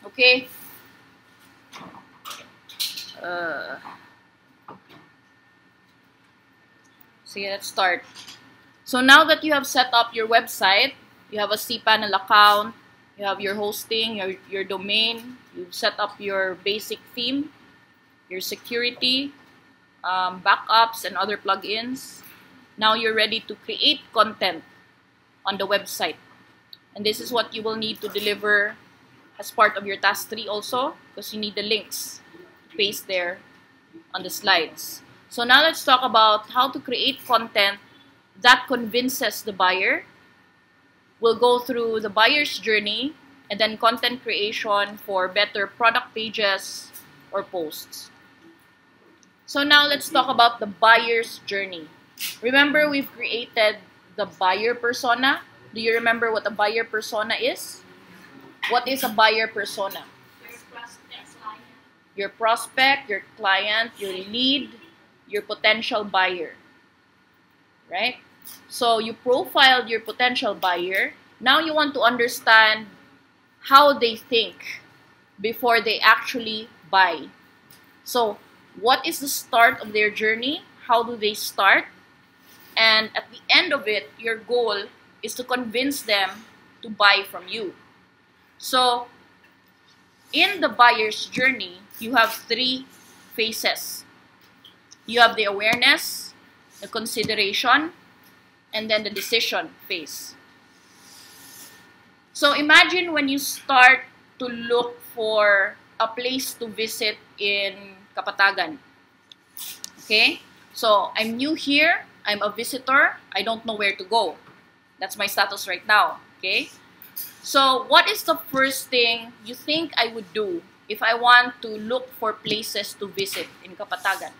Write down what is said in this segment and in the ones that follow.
Okay? So let's start. So now that you have set up your website, you have a cPanel account, you have your hosting, your domain, you've set up your basic theme, your security, backups, and other plugins. Now you're ready to create content on the website. And this is what you will need to deliver as part of your task 3 also, because you need the links to paste there on the slides. So now let's talk about how to create content that convinces the buyer. We'll go through the buyer's journey and then content creation for better product pages or posts. So now let's talk about the buyer's journey. Remember, we've created the buyer persona. Do you remember what a buyer persona is? What is a buyer persona? Your prospect, your client, your lead, your potential buyer. Right? So you profiled your potential buyer. Now you want to understand how they think before they actually buy. So what is the start of their journey? How do they start? And at the end of it, your goal is to convince them to buy from you. So in the buyer's journey, you have 3 phases. You have the awareness, the consideration, and then the decision phase. So imagine when you start to look for a place to visit in Kapatagan. Okay? So I'm new here, I'm a visitor, I don't know where to go. That's my status right now. Okay? So what is the first thing you think I would do if I want to look for places to visit in Kapatagan?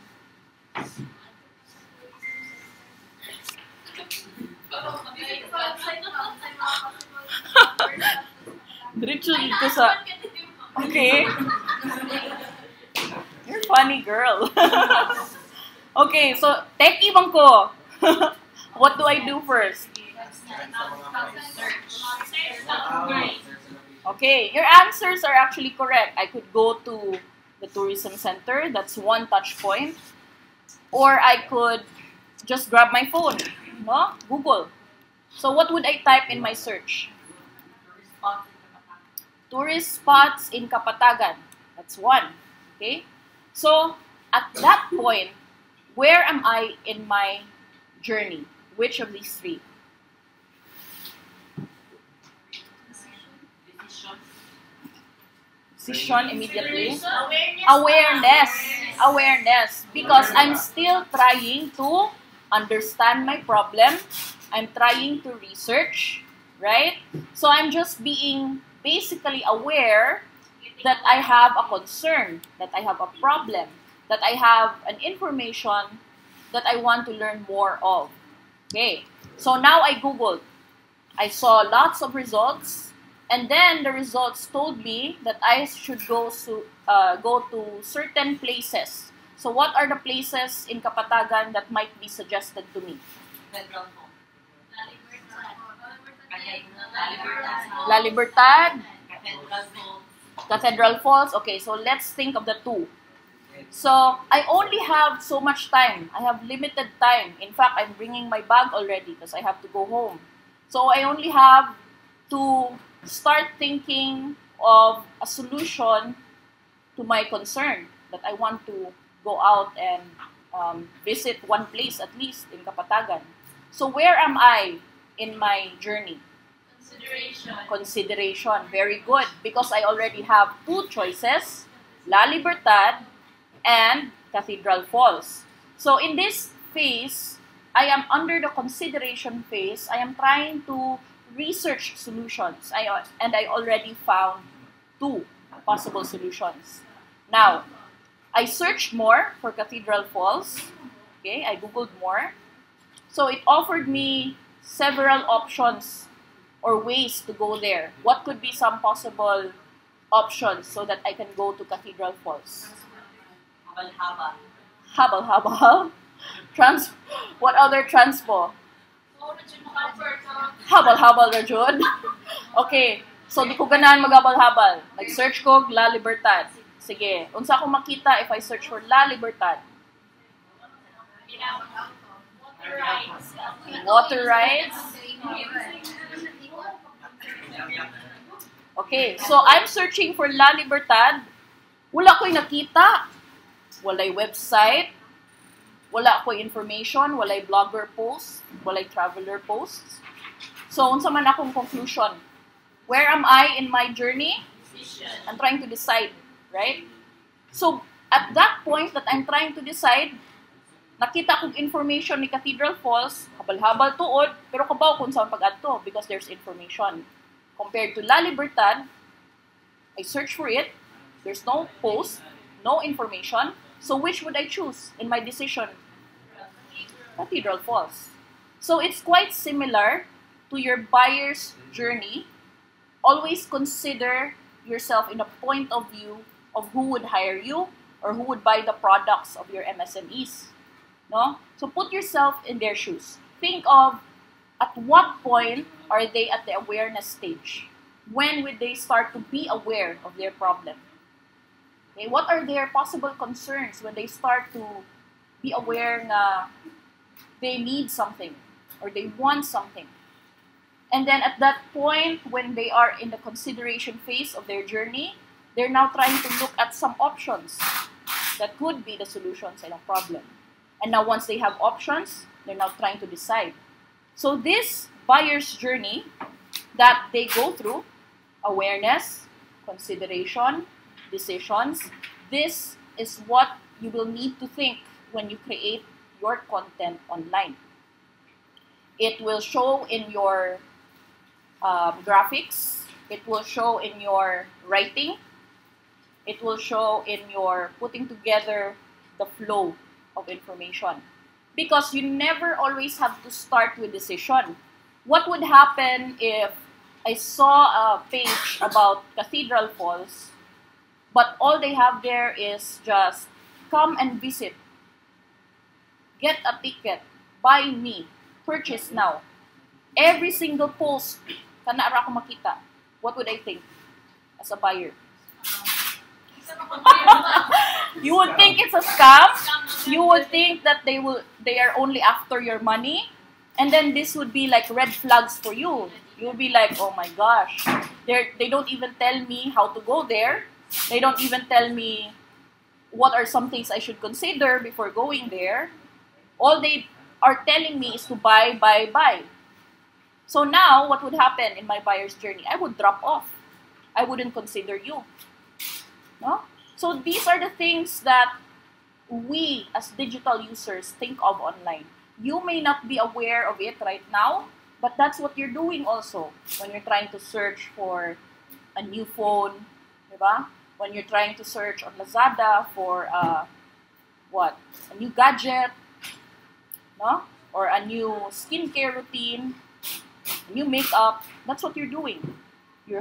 Diretso dito sa... Okay. You're funny, girl. Okay, so teki bang ko. What do I do first? Okay, your answers are actually correct. I could go to the tourism center. That's one touch point. Or I could just grab my phone. No? Google. So what would I type in my search? Tourist spots in Kapatagan. That's one. Okay? So at that point, where am I in my journey? Which of these 3? Decision immediately. Awareness. Because I'm still trying to understand my problem. I'm trying to research, right? So I'm just being basically aware that I have a concern, that I have a problem, that I have an information that I want to learn more of. Okay, so now I Googled. I saw lots of results, and then the results told me that I should go to certain places. So what are the places in Kapatagan that might be suggested to me? La Libertad, Cathedral Falls. Okay, so let's think of the 2. So I only have so much time. I have limited time. In fact, I'm bringing my bag already because I have to go home. So I only have to start thinking of a solution to my concern that I want to go out and visit one place at least in Kapatagan. So where am I in my journey? Consideration. Very good. Because I already have 2 choices, La Libertad and Cathedral Falls. So in this phase, I am under the consideration phase. I am trying to research solutions. And I already found 2 possible solutions. Now, I searched more for Cathedral Falls. Okay, I Googled more. So it offered me several options or ways to go there. What could be some possible options so that I can go to Cathedral Falls? Habal. What other transpo? Habal Rajun. Okay, So, di ko ganahan maghabal-habal. Nag-search ko, La Libertad. Sige. Unsa ko makita if I search for La Libertad? Water rights. Okay. So, I'm searching for La Libertad. Wala ko'y nakita. Walay website. Wala ko'y information. Walay blogger post. Walay traveler posts. So, unsa man akong conclusion? Where am I in my journey? I'm trying to decide, right? So, at that point that I'm trying to decide, nakita kong information ni Cathedral Falls, habal-habal tuod, pero kabaw kung saan pag-adto because there's information. Compared to La Libertad, I search for it, there's no post, no information, so which would I choose in my decision? Cathedral Falls. So, it's quite similar to your buyer's journey. Always consider yourself in a point of view of who would hire you or who would buy the products of your MSMEs. No? So put yourself in their shoes. Think of at what point are they at the awareness stage? When would they start to be aware of their problem? Okay? What are their possible concerns when they start to be aware na they need something or they want something? And then at that point, when they are in the consideration phase of their journey, they're now trying to look at some options that could be the solutions in a problem. And now once they have options, they're now trying to decide. So this buyer's journey that they go through, awareness, consideration, decisions, this is what you will need to think when you create your content online. It will show in your graphics, it will show in your writing, it will show in your putting together the flow of information. Because you never always have to start with decision. What would happen if I saw a page about Cathedral Falls, but all they have there is just come and visit, get a ticket, buy me, purchase now. Every single post kanara ko makita, what would I think as a buyer? You would think it's a scam. You would think that they are only after your money, and then this would be like red flags for you. You would be like, oh my gosh, they don't even tell me how to go there. They don't even tell me what are some things I should consider before going there. All they are telling me is to buy, buy, buy. So now, what would happen in my buyer's journey? I would drop off. I wouldn't consider you. No? So these are the things that we as digital users think of online. You may not be aware of it right now, but that's what you're doing also when you're trying to search for a new phone, diba? When you're trying to search on Lazada for a new gadget, no? Or a new skincare routine, new makeup. That's what you're doing. You're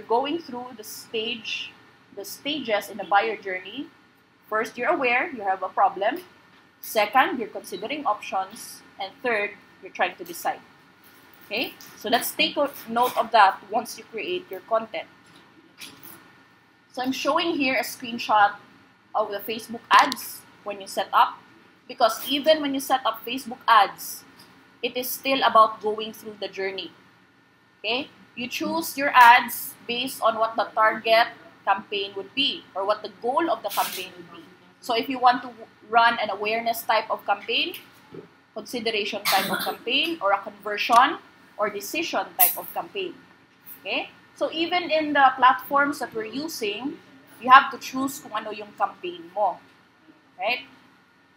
going through the stages in the buyer journey. First, you're aware you have a problem. Second, you're considering options. And third, you're trying to decide. Okay? So let's take a note of that once you create your content. So I'm showing here a screenshot of the Facebook ads when you set up. Because even when you set up Facebook ads, it is still about going through the journey. Okay? You choose your ads based on what the target campaign would be or what the goal of the campaign would be. So if you want to run an awareness type of campaign, consideration type of campaign, or a conversion or decision type of campaign. Okay? So even in the platforms that we're using, you have to choose kung ano yung campaign mo. Right?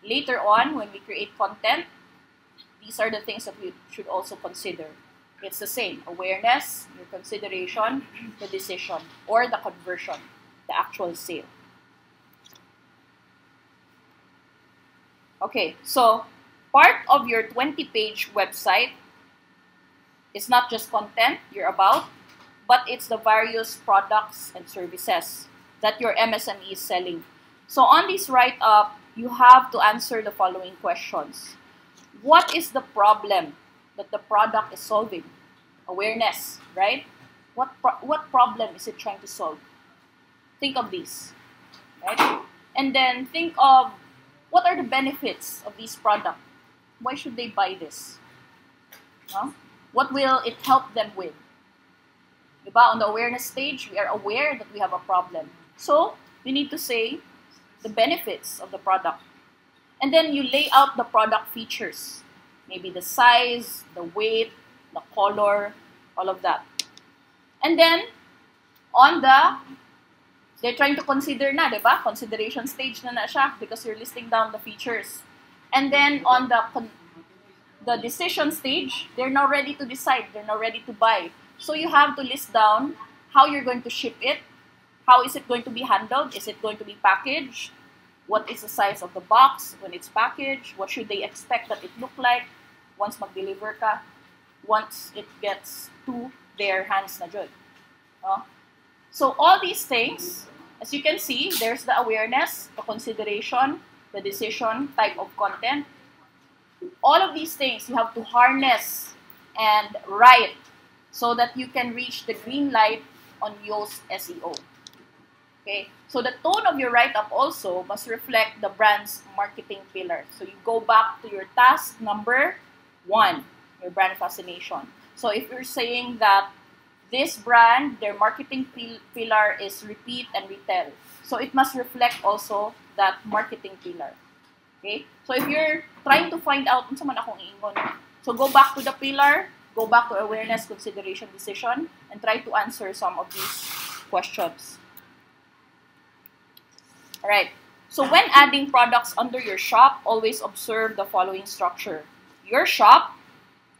Later on, when we create content, these are the things that we should also consider. It's the same. Awareness, your consideration, the decision, or the conversion, the actual sale. Okay, so part of your 20-page website is not just content you're about, but it's the various products and services that your MSME is selling. So on this write-up, you have to answer the following questions. What is the problem that the product is solving? Awareness, right? What problem is it trying to solve? Think of these, right? And then think of what are the benefits of this product? Why should they buy this? Huh? What will it help them with? Diba? On the awareness stage, we are aware that we have a problem. So, we need to say the benefits of the product. And then you lay out the product features. Maybe the size, the weight, the color, all of that. And then, they're trying to consider na, diba? Consideration stage na siya because you're listing down the features. And then, on the decision stage, they're now ready to decide. They're now ready to buy. So you have to list down how you're going to ship it. How is it going to be handled? Is it going to be packaged? What is the size of the box when it's packaged? What should they expect that it look like once mag-deliver ka? Once it gets to their hands na jud. So all these things, as you can see, there's the awareness, the consideration, the decision, type of content. All of these things you have to harness and write so that you can reach the green light on Yoast SEO. Okay, so the tone of your write-up also must reflect the brand's marketing pillar. So you go back to your task number 1, your brand fascination. So if you're saying that this brand, their marketing pillar is repeat and retell. So it must reflect also that marketing pillar. Okay, so if you're trying to find out, unsa man akong iingon, so go back to the pillar, go back to awareness, consideration, decision, and try to answer some of these questions. Alright, so when adding products under your shop, always observe the following structure. Your shop,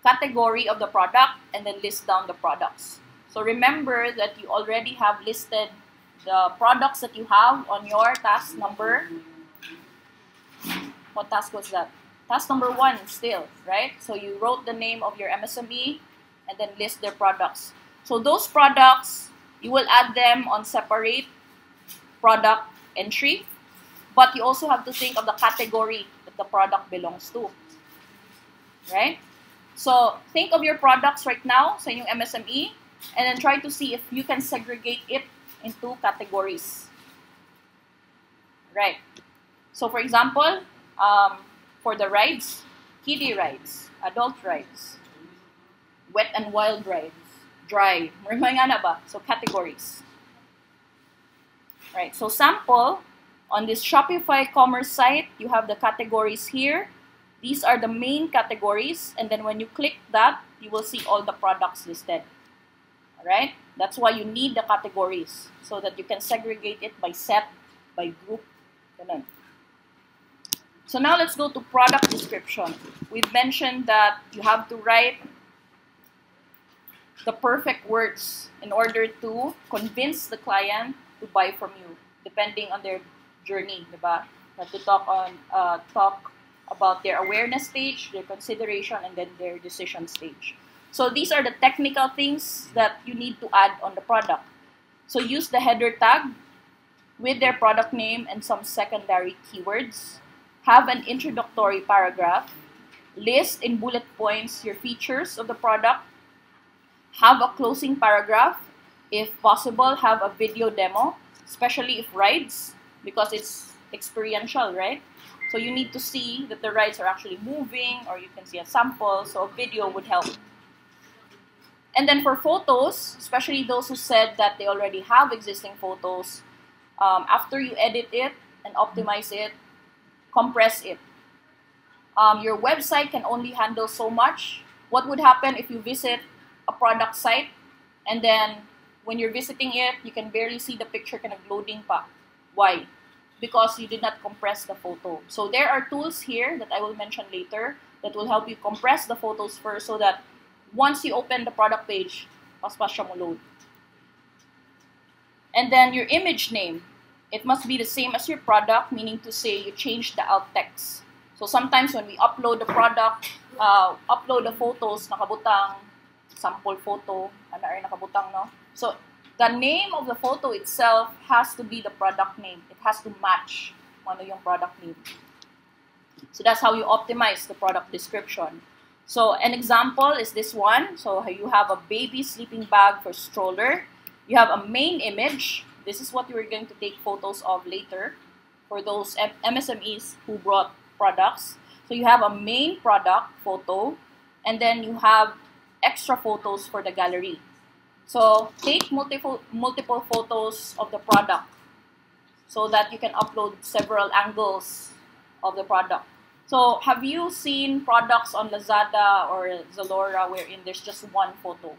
category of the product, and then list down the products. So remember that you already have listed the products that you have on your task number. What task was that? Task number 1 still, right? So you wrote the name of your MSME and then list their products. So those products, you will add them on separate product entry, but you also have to think of the category that the product belongs to, right? So think of your products right now sa inyong MSME and then try to see if you can segregate it into categories, right? So for example, for the rides, kiddie rides, adult rides, wet and wild rides, dry, nga na ba? So categories. Right, so sample, on this Shopify commerce site, you have the categories here. These are the main categories, and then when you click that, you will see all the products listed. Alright, that's why you need the categories, so that you can segregate it by set, by group, ganun. So now let's go to product description. We've mentioned that you have to write the perfect words in order to convince the client to buy from you, depending on their journey, diba? Have to talk about their awareness stage, their consideration, and then their decision stage. So these are the technical things that you need to add on the product. So use the header tag with their product name and some secondary keywords. Have an introductory paragraph. List in bullet points your features of the product. Have a closing paragraph. If possible, have a video demo, especially if rides, because it's experiential, right? So you need to see that the rides are actually moving, or you can see a sample, so a video would help. And then for photos, especially those who said that they already have existing photos, after you edit it and optimize it, compress it. Your website can only handle so much. What would happen if you visit a product site and then when you're visiting it, you can barely see the picture kind of loading pa? Why? Because you did not compress the photo. So there are tools here that I will mention later that will help you compress the photos first so that once you open the product page, mas siya mo load. And then your image name. It must be the same as your product, meaning to say you change the alt text. So sometimes when we upload the product, upload the photos, nakabutang, sample photo, nakabutang, no? So the name of the photo itself has to be the product name. It has to match ano yung product name. So that's how you optimize the product description. So an example is this one. So you have a baby sleeping bag for stroller. You have a main image. This is what we're going to take photos of later for those MSMEs who brought products. So you have a main product photo, and then you have extra photos for the gallery. So take multiple photos of the product so that you can upload several angles of the product. So have you seen products on Lazada or Zalora wherein there's just one photo?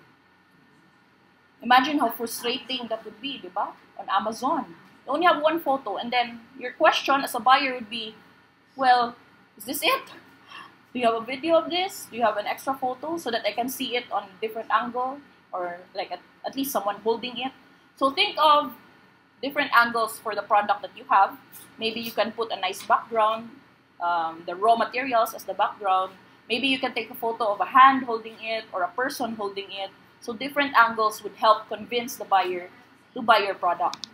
Imagine how frustrating that would be, diba? On Amazon. You only have one photo, and then your question as a buyer would be, well, is this it? Do you have a video of this? Do you have an extra photo so that I can see it on a different angle? Or like at least someone holding it? So think of different angles for the product that you have. Maybe you can put a nice background, the raw materials as the background. Maybe you can take a photo of a hand holding it or a person holding it. So different angles would help convince the buyer to buy your product.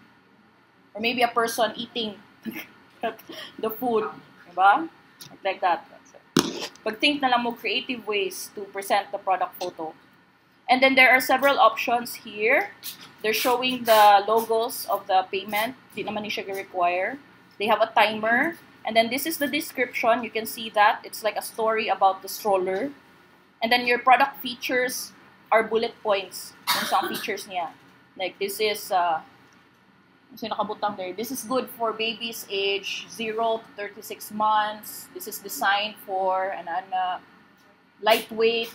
Or maybe a person eating the food, diba? Like that. Pag-think na lang mo creative ways to present the product photo. And then there are several options here. They're showing the logos of the payment. Di naman ni siya require. They have a timer. And then this is the description. You can see that. It's like a story about the stroller. And then your product features are bullet points. Yung sa features niya. Like this is, so nakabutang there. This is good for babies age 0 to 36 months. This is designed for lightweight.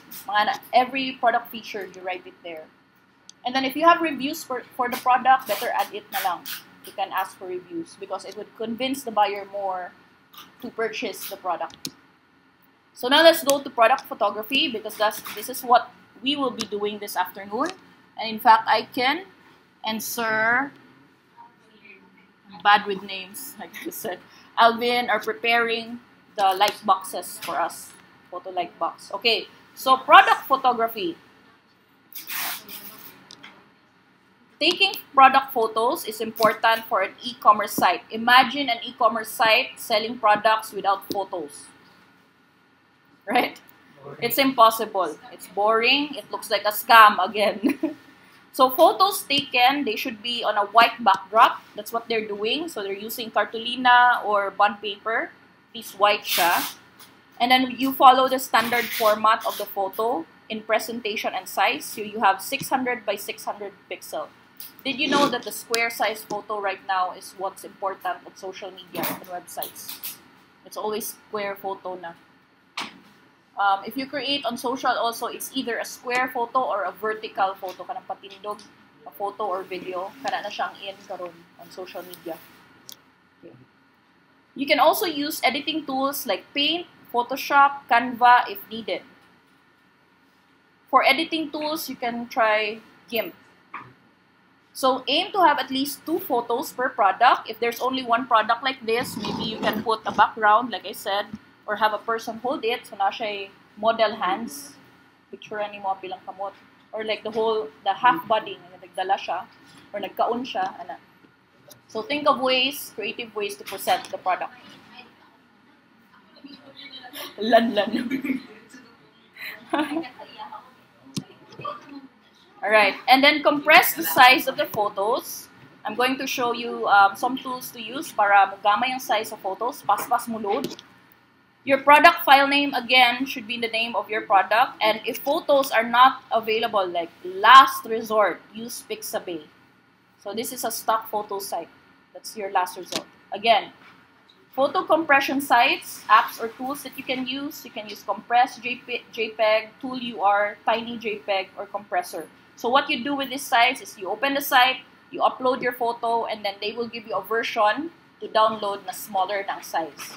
Every product feature, you write it there. And then if you have reviews for the product, better add it na lang. You can ask for reviews because it would convince the buyer more to purchase the product. So now let's go to product photography because this is what we will be doing this afternoon. And in fact, I can and Sir, I'm bad with names, like I said, Alvin are preparing the light boxes for us. Photo light box. Okay, so product photography. Taking product photos is important for an e-commerce site. Imagine an e-commerce site selling products without photos. Right? It's impossible. It's boring. It looks like a scam again. So photos taken, they should be on a white backdrop. That's what they're doing. So they're using cartolina or bond paper. This white siya. And then you follow the standard format of the photo in presentation and size. So you have 600 by 600 pixel. Did you know that the square size photo right now is what's important on social media and websites? It's always square photo na. If you create on social also, it's either a square photo or a vertical photo. Kanang patindog, a photo or video. Kana na siyang in karon on social media. Okay. You can also use editing tools like Paint, Photoshop, Canva if needed. For editing tools, you can try GIMP. So aim to have at least 2 photos per product. If there's only one product like this, maybe you can put a background, like I said, or have a person hold it. So na siya model hands. Picture ni mo bilang kamot. Or like the half body, nagdala siya, or nagkaon siya. Ana. So think of ways, creative ways to present the product. Lan. Alright, and then compress the size of the photos. I'm going to show you some tools to use para magamay ang size of photos. Pas mo load. Your product file name, again, should be the name of your product. And if photos are not available, like last resort, use Pixabay. So this is a stock photo site. That's your last resort. Again, photo compression sites, apps or tools that you can use. You can use Compress JPEG, Tool UR, Tiny JPEG, or Compressor. So what you do with these sites is you open the site, you upload your photo, and then they will give you a version to download na smaller ng size.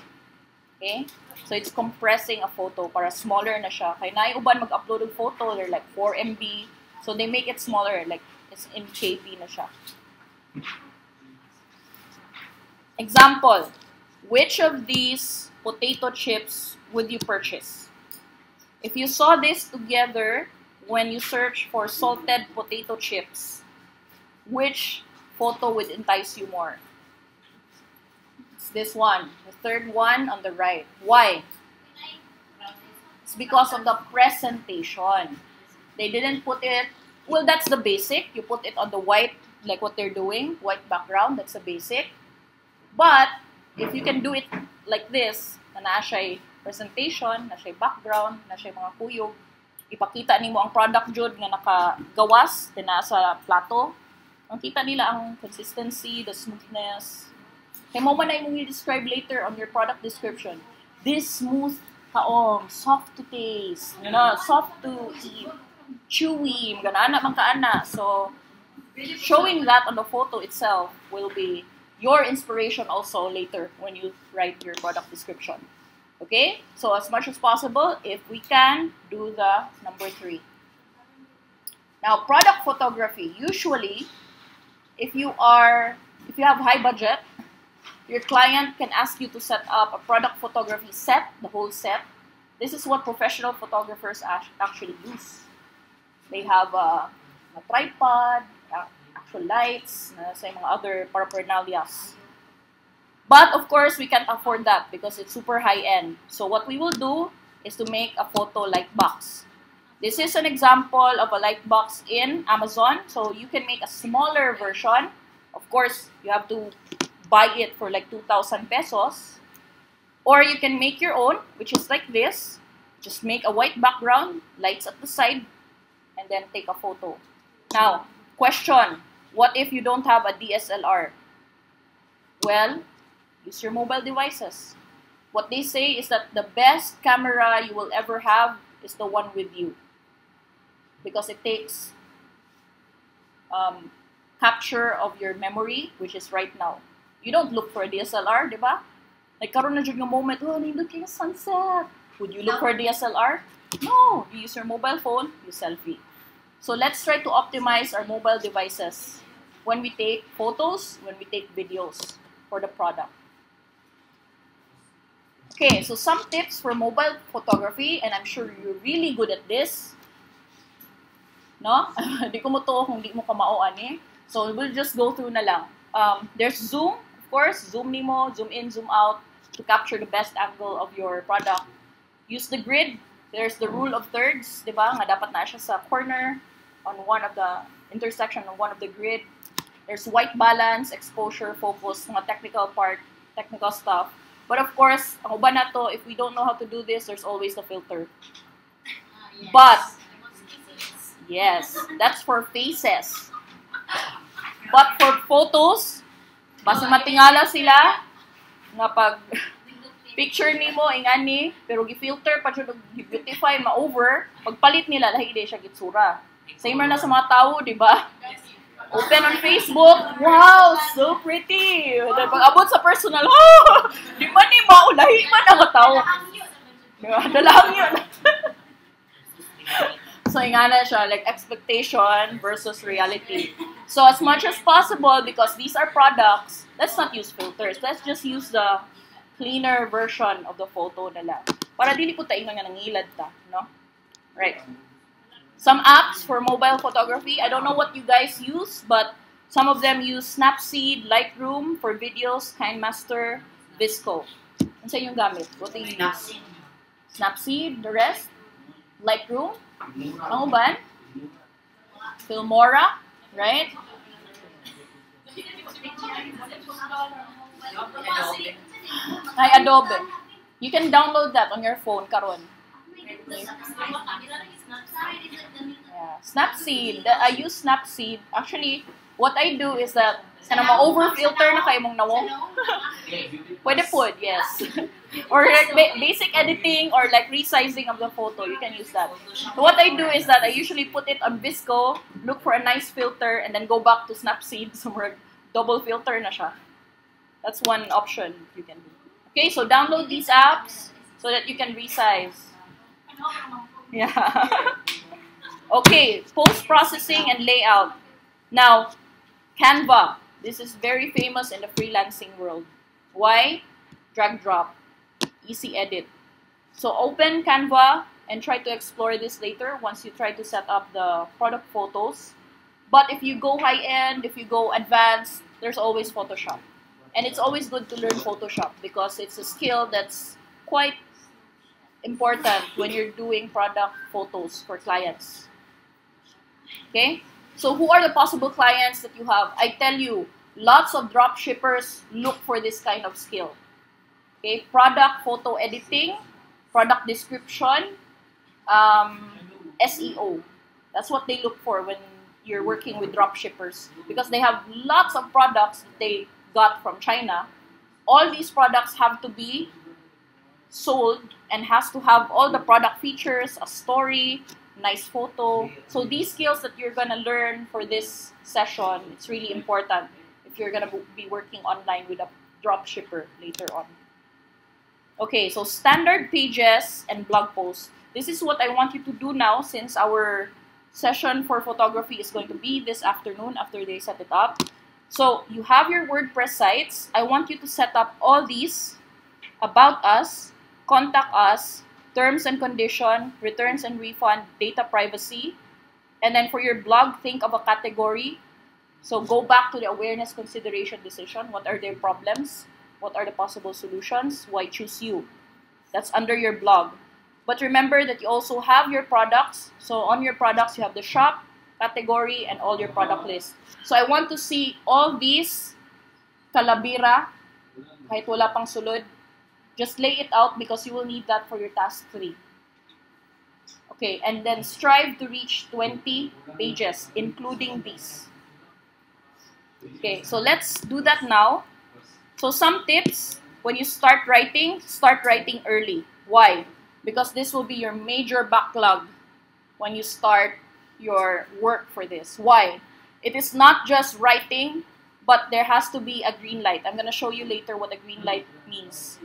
Okay? So it's compressing a photo para smaller na siya. Kaya naiuban mag-upload ng photo, they're like 4 MB. So they make it smaller, like it's in KB na siya. Example, which of these potato chips would you purchase? If you saw this together when you search for salted potato chips, which photo would entice you more? It's this one, the third one on the right. Why? It's because of the presentation. They didn't put it, well, that's the basic. You put it on the white, like what they're doing, white background, that's the basic. But, if you can do it like this, na siya presentation, na siya background, na siya mga kuyog, ipakita nimo ang product jud nga nakagawas, sa plato. Makita nila ang consistency, the smoothness. Kaya mo man na imong i-describe later on your product description. This smooth kaong, soft to taste, soft to eat, chewy, ganaana man kaana. So, showing that on the photo itself will be your inspiration also later when you write your product description. Okay? So, as much as possible, if we can, do the number 3. Now, product photography. Usually, if you have high budget, your client can ask you to set up a product photography set, the whole set. This is what professional photographers actually use. They have a tripod, actual lights, sa mga other paraphernalias. But of course, we can't afford that because it's super high-end. So what we will do is to make a photo light box. This is an example of a light box in Amazon. So you can make a smaller version. Of course, you have to buy it for like 2,000 pesos. Or you can make your own, which is like this. Just make a white background, lights at the side, and then take a photo. Now, question, what if you don't have a DSLR? Well, use your mobile devices. What they say is that the best camera you will ever have is the one with you. Because it takes capture of your memory, which is right now. You don't look for a DSLR, di ba? Like, karon na dyan yung moment, oh, nindot kayo sunset. Would you look for a DSLR? No. You use your mobile phone, you selfie. So let's try to optimize our mobile devices when we take photos, when we take videos for the product. Okay, so some tips for mobile photography, and I'm sure you're really good at this. No? Di ko mo to kung di mo ka maoan eh. So we'll just go through na lang. There's zoom, of course. Zoom nimo, zoom in, zoom out to capture the best angle of your product. Use the grid. There's the rule of thirds, di ba? Nga dapat na siya sa corner on one of the intersection of one of the grid. There's white balance, exposure, focus, mga technical stuff. But of course, ang uban na to, if we don't know how to do this, there's always the filter. Yes. But, yes, that's for faces. But for photos, basta matingala sila, nga pag picture nimo ingani, pero gi-filter pa siya, gi-beautify, ma-over, pagpalit nila, lahi di siya gitsura. Same na sa mga tao, di ba? Open on Facebook, wow, so pretty. Then pag abot sa personal, oh, di ba ni ba, lahi man ang tao. Dalahang yun. So, ingana siya, like expectation versus reality. So, as much as possible, because these are products, let's not use filters. Let's just use the cleaner version of the photo nila. Para dili po tayo nga nangilad ta, no? Right. Some apps for mobile photography, I don't know what you guys use, but some of them use Snapseed, Lightroom for videos, KineMaster, Visco. Ano sa yung gamit? What do you use? Snapseed, the rest? Lightroom? Ano ba? Filmora, right? Ay, Adobe. You can download that on your phone, karon. Yeah. Snapseed. I use Snapseed. Actually, what I do is that sana ma-over-filter na kayo mong nawong. Pwede po, yes. Or like basic editing or like resizing of the photo, you can use that. So what I do is that I usually put it on Visco, look for a nice filter, and then go back to Snapseed, somewhere double filter na siya. That's one option you can do. Okay, so download these apps so that you can resize. Yeah. Okay, post-processing and layout. Now, Canva. This is very famous in the freelancing world. Why? Drag drop. Easy edit. So open Canva and try to explore this later once you try to set up the product photos. But if you go high-end, if you go advanced, there's always Photoshop. And it's always good to learn Photoshop because it's a skill that's quite important when you're doing product photos for clients. Okay? So who are the possible clients that you have? I tell you, lots of drop shippers look for this kind of skill. Okay? Product photo editing, product description, SEO. That's what they look for when you're working with drop shippers, because they have lots of products that they got from China. All these products have to be sold and has to have all the product features, a story, nice photo. So these skills that you're gonna learn for this session, it's really important if you're gonna be working online with a drop shipper later on. Okay, so standard pages and blog posts. This is what I want you to do now, since our session for photography is going to be this afternoon after they set it up. So you have your WordPress sites. I want you to set up all these: about us, contact us, terms and condition, returns and refund, data privacy. And then for your blog, think of a category. So go back to the awareness, consideration, decision. What are their problems? What are the possible solutions? Why choose you? That's under your blog. But remember that you also have your products. So on your products, you have the shop, category, and all your product list. So I want to see all these kalabira, kahit wala pang sulod. Just lay it out because you will need that for your task 3. Okay, and then strive to reach 20 pages, including these. Okay, so let's do that now. So some tips: when you start writing early. Why? Because this will be your major backlog when you start your work for this. Why? It is not just writing, but there has to be a green light. I'm going to show you later what a green light means.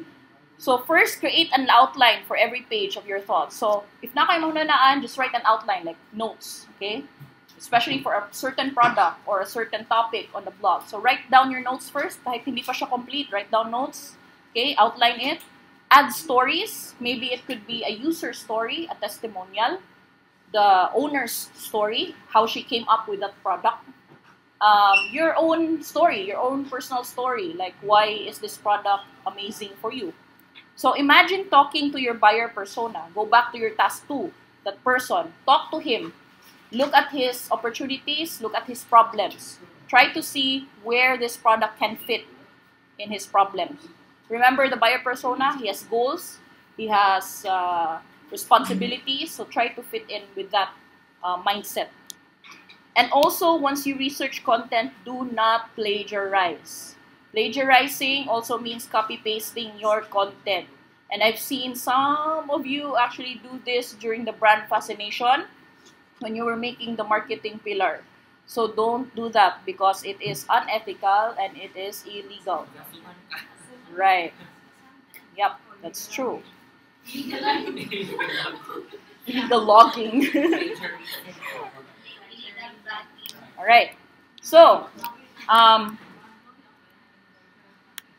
So first, create an outline for every page of your thoughts. So if na kayo maunanaan, just write an outline, like notes, okay? Especially for a certain product or a certain topic on the blog. So write down your notes first. Kahit hindi pa siya complete, write down notes, okay? Outline it. Add stories. Maybe it could be a user story, a testimonial, the owner's story, how she came up with that product. Your own story, your own personal story, like why is this product amazing for you? So imagine talking to your buyer persona. Go back to your task 2, that person. Talk to him. Look at his opportunities, look at his problems. Try to see where this product can fit in his problems. Remember the buyer persona, he has goals, he has responsibilities, so try to fit in with that mindset. And also, once you research content, do not plagiarize. Plagiarizing also means copy-pasting your content. And I've seen some of you actually do this during the brand fascination when you were making the marketing pillar. So don't do that because it is unethical and it is illegal. Right. Yep, that's true. Illegal logging. All right. So,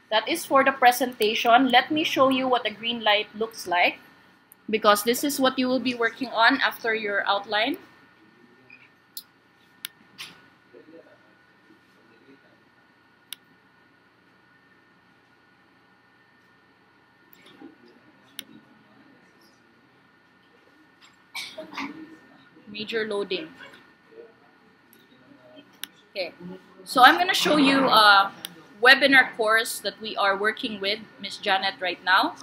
that is for the presentation. Let me show you what a green light looks like, because this is what you will be working on after your outline. Major loading. Okay, so I'm going to show you a webinar course that we are working with Miss Janet right now.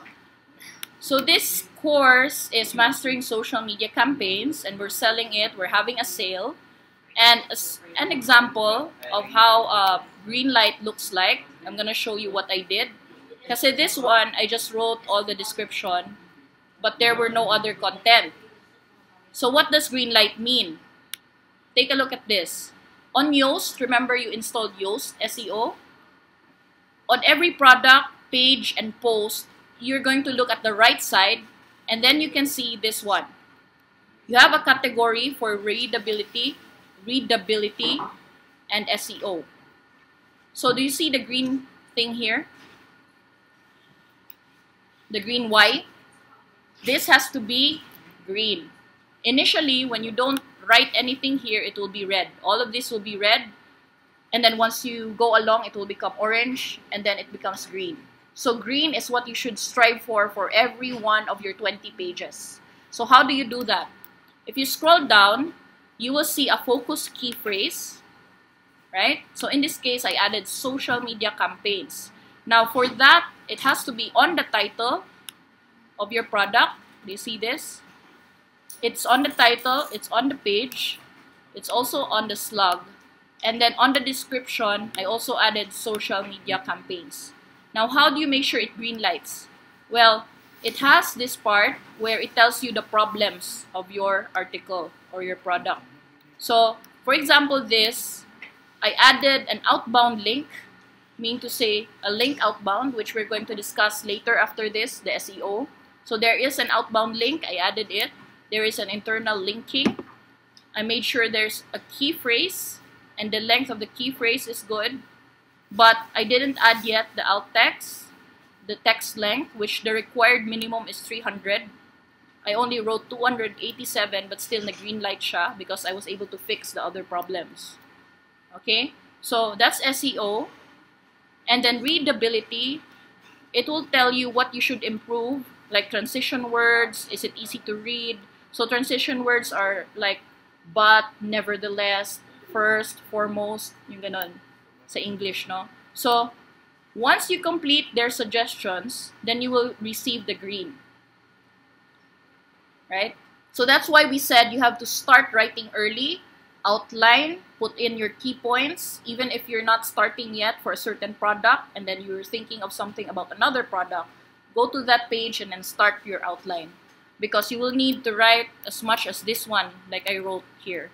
So this course is Mastering Social Media Campaigns, and we're selling it. We're having a sale. And as an example of how a green light looks like, I'm going to show you what I did. Kasi this one, I just wrote all the description, but there were no other content. So what does green light mean? Take a look at this. On Yoast, remember you installed Yoast SEO? On every product, page, and post, you're going to look at the right side, and then you can see this one. You have a category for readability, and SEO. So do you see the green thing here? The green Y? This has to be green. Initially, when you don't write anything here, it will be red. All of this will be red. And then once you go along, it will become orange. And then it becomes green. So green is what you should strive for every one of your 20 pages. So how do you do that? If you scroll down, you will see a focus key phrase, right? So in this case, I added social media campaigns. Now for that, it has to be on the title of your product. Do you see this? It's on the title, it's on the page, it's also on the slug. And then on the description, I also added social media campaigns. Now, how do you make sure it green lights? Well, it has this part where it tells you the problems of your article or your product. So, for example, this, I added an outbound link, meaning to say a link outbound, which we're going to discuss later after this, the SEO. So there is an outbound link, I added it. There is an internal linking. I made sure there's a key phrase, and the length of the key phrase is good. But I didn't add yet the alt text, the text length, which the required minimum is 300. I only wrote 287, but still na green light siya because I was able to fix the other problems. Okay, so that's SEO. And then readability, it will tell you what you should improve, like transition words, is it easy to read? So transition words are like but, nevertheless, first, foremost, yung ganon sa English, no? So, once you complete their suggestions, then you will receive the green. Right? So that's why we said you have to start writing early, outline, put in your key points, even if you're not starting yet for a certain product, and then you're thinking of something about another product, go to that page and then start your outline. Because you will need to write as much as this one, like I wrote here.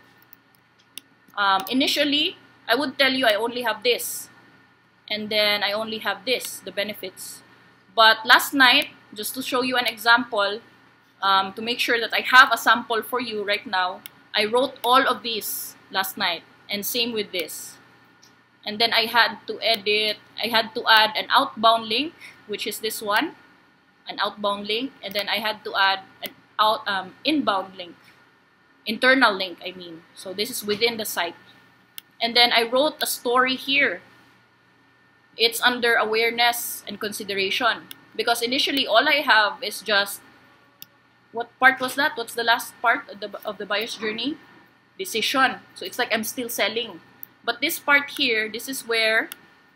Initially, I would tell you I only have this. And then I only have this, the benefits. But last night, just to show you an example, to make sure that I have a sample for you right now, I wrote all of these last night. And same with this. And then I had to edit, I had to add an outbound link, which is this one. An outbound link, and then I had to add an inbound link, internal link, I mean. So this is within the site. And then I wrote a story here. It's under awareness and consideration. Because initially, all I have is just, what part was that? What's the last part of the buyer's journey? Decision. So it's like I'm still selling. But this part here, this is where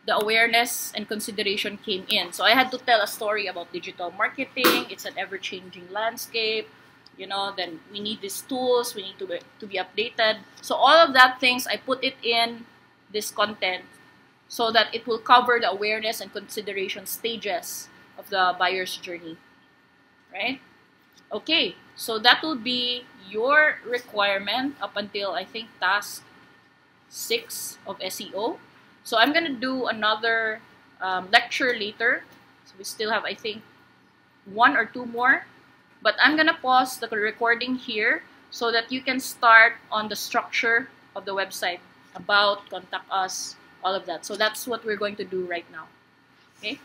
the awareness and consideration came in. So I had to tell a story about digital marketing. It's an ever-changing landscape. You know, then we need these tools. We need to be updated. So all of that things, I put it in this content so that it will cover the awareness and consideration stages of the buyer's journey. Right? Okay, so that will be your requirement up until, I think, task 6 of SEO. So I'm going to do another lecture later. So we still have, I think, 1 or 2 more. But I'm going to pause the recording here so that you can start on the structure of the website, about, contact us, all of that. So that's what we're going to do right now. Okay?